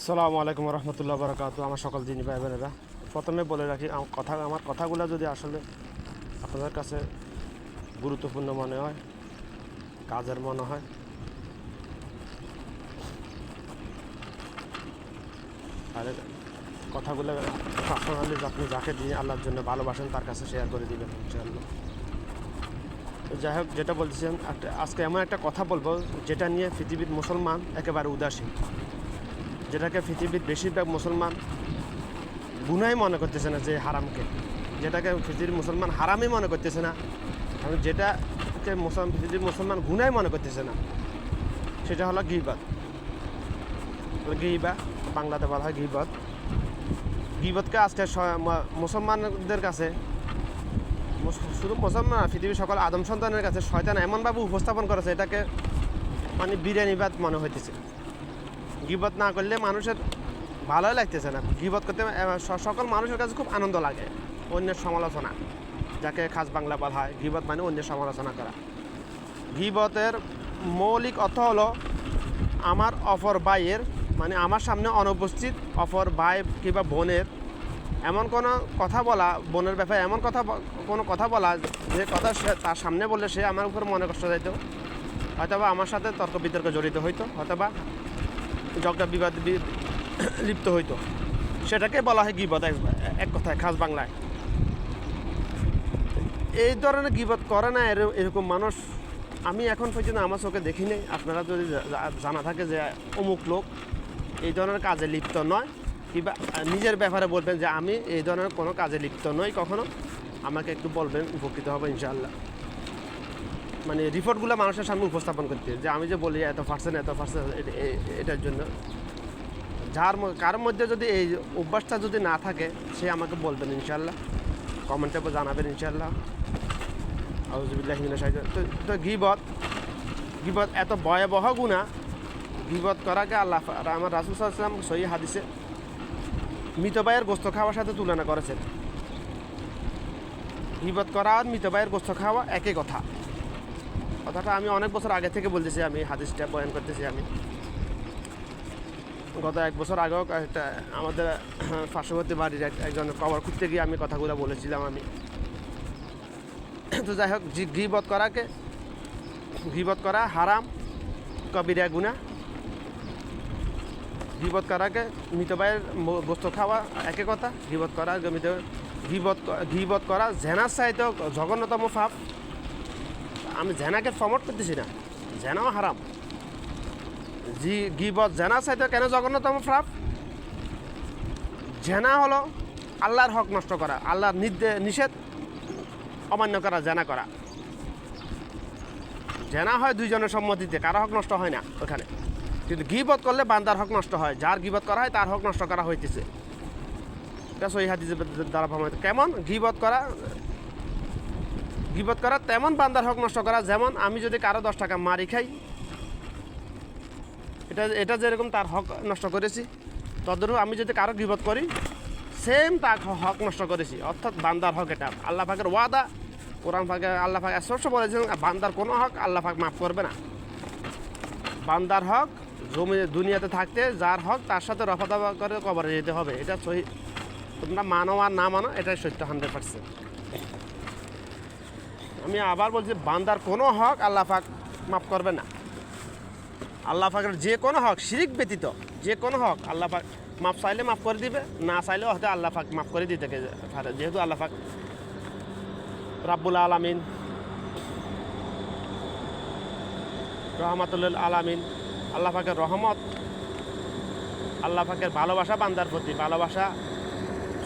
আসসালামু আলাইকুম রহমতুল্লাহ বারাকাতু। আমার সকল দিনী ভাই বোনেরা, প্রথমে বলে রাখি আমার কথাগুলো যদি আসলে আপনাদের কাছে গুরুত্বপূর্ণ মনে হয়, কাজের মনে হয়, আর কথাগুলো পার্সোনালি আপনি যাকে দিয়ে আল্লাহর জন্য ভালোবাসেন তার কাছে শেয়ার করে দিবেন ইনশাআল্লাহ। যাই হোক, যেটা বলছেন আজকে এমন একটা কথা বলবো যেটা নিয়ে পৃথিবীর মুসলমান একেবারে উদাসীন, যেটাকে পৃথিবীর বেশিরভাগ মুসলমান গুনাই মনে করতেছে না, যে হারামকে, যেটাকে পৃথিবীর মুসলমান হারামই মনে করতেছে না, এবং যেটাকে পৃথিবীর মুসলমান গুনাই মনে করতেছে না, সেটা হলো গীবত। গীবত বাংলাতে বলা হয় গীবত। গীবতকে আজকে মুসলমানদের কাছে, শুধু মুসলমান না, পৃথিবীর সকল আদম সন্তানের কাছে শয়তান এমনভাবে উপস্থাপন করেছে এটাকে মানে বিরিয়ানিবাদ মনে হইতেছে। গীবত না করলে মানুষের ভালোই লাগতেছে না। গীবত করতে সকল মানুষের কাছে খুব আনন্দ লাগে। অন্যের সমালোচনা, যাকে খাস বাংলা বলা হয়, গীবত মানে অন্যের সমালোচনা করা। গীবতের মৌলিক অর্থ হলো আমার অপর ভাইয়ের, মানে আমার সামনে অনুপস্থিত অপর ভাই কিংবা বোনের এমন কোনো কথা বলা, বোনের ব্যাপারে এমন কোনো কথা বলা যে কথা তার সামনে বললে সে আমার উপর মনে কষ্ট যাইত, হয়তোবা আমার সাথে তর্ক বিতর্ক জড়িত হইতো, হয়তোবা ঝগড়া বিবাদ লিপ্ত হইতো, সেটাকে বলা হয় গীবত এক কথায় খাস বাংলায়। এই ধরনের গীবত করে না এরকম মানুষ আমি এখন পর্যন্ত আমার চোখে দেখি নেই। আপনারা যদি জানা থাকে যে অমুক লোক এই ধরনের কাজে লিপ্ত নয়, কিংবা নিজের ব্যাপারে বলবেন যে আমি এই ধরনের কোনো কাজে লিপ্ত নই কখনো, আমাকে একটু বলবেন, উপকৃত হবে ইনশাআল্লাহ। মানে রিপোর্টগুলো মানুষের সামনে উপস্থাপন করতে, যে আমি যে বলি এত পার্সেন্ট এটার জন্য কারোর মধ্যে যদি এই অভ্যাসটা যদি না থাকে সে আমাকে বলবেন ইনশাআল্লাহ, কমেন্টে জানাবেন ইনশাআল্লাহ। আউযুবিল্লাহি মিনাশ শাইতানির রাজিম। তো গীবত এত ভয়াবহ গুনাহ, গীবত করাকে আল্লাহ আমার রাসূল সাল্লাল্লাহু আলাইহি ওয়াসাল্লাম সহিহ হাদিসে মৃত ভাইয়ের গোশত খাওয়ার সাথে তুলনা করেছেন। গীবত করা আর মৃত ভাইয়ের গোশত খাওয়া একই কথাটা আমি অনেক বছর আগে থেকে বলতেছি, আমি হাদিসটা বয়ান করতেছি। আমি গত 1 বছর আগেও একটা আমাদের পার্শ্ববর্তী বাড়ির একজন কবর খুঁজতে গিয়ে আমি কথাগুলো বলেছিলাম আমি। তো যাই হোক, গীবত করা হারাম, কবিরা গুনাহ। গীবত করাকে মৃত ভাইয়ের গোশত খাওয়া একই কথা। গীবত করা জেনার চাইতেও জঘন্যতম পাপ। আমি জেনাকে প্রমোট করতেছি না, জেনাও হারাম। গীবত জেনা চাইতে কেন জঘন্যতম পাপ? জেনা হলো আল্লাহর হক নষ্ট করা, আল্লাহর নিষেধ অমান্য করা, জেনা করা। জেনা হয় দুইজনের সম্মতিতে, কারো হক নষ্ট হয় না ওখানে। কিন্তু গীবত করলে বান্দার হক নষ্ট হয়, যার গীবত করা হয় তার হক নষ্ট করা হইতেছে। এটা সহিহ হাদিসের দ্বারা প্রমাণিত। কেমন গীবত করা তেমন বান্দার হক নষ্ট করা, যেমন আমি যদি কারো 10 টাকা মারি খাই, এটা যেরকম তার হক নষ্ট করেছি, তদ্রূপ আমি যদি কারো গীবত করি সেম তার হক নষ্ট করেছি। অর্থাৎ বান্দার হক, এটা আল্লাহ পাকের ওয়াদা। কোরআন পাকে আল্লাহ পাক স্পষ্ট বলেছেন বান্দার কোনো হক আল্লাহ পাক মাফ করবে না। বান্দার হক দুনিয়াতে থাকতে যার হক তার সাথে রফাদফা করে কবরে যেতে হবে। এটা সহি, তোমরা মানো আর না মানো, এটাই সত্য 100%। আমি আবার বলছি, বান্দার কোনো হক আল্লাহ পাক মাফ করবে না। আল্লাহ পাকের যে কোনো হক, শিরিক ব্যতীত যে কোনো হক আল্লাহ পাক মাফ চাইলে মাফ করে দিবে, না চাইলেও হয়তো আল্লাহ পাক মাফ করে দিতে পারে। যেহেতু আল্লাহ পাক রাব্বুল আলামিন, রহমাতুল আলামিন, আল্লাহ পাকের রহমত, আল্লাহ পাকের ভালোবাসা, বান্দার প্রতি ভালোবাসা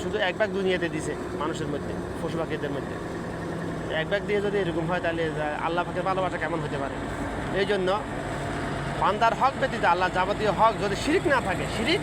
শুধু এক ভাগ দুনিয়াতে দিছে মানুষের মধ্যে, পশু পাখিদের মধ্যে। এক ভাগ দিয়ে যদি এরকম হয় তাহলে আল্লাহ পাকের ভালোবাসা কেমন হতে পারে? এই জন্য বান্দার হক ব্যতীত আল্লাহ যাবতীয় হক, যদি শিরিক না থাকে, শিরিক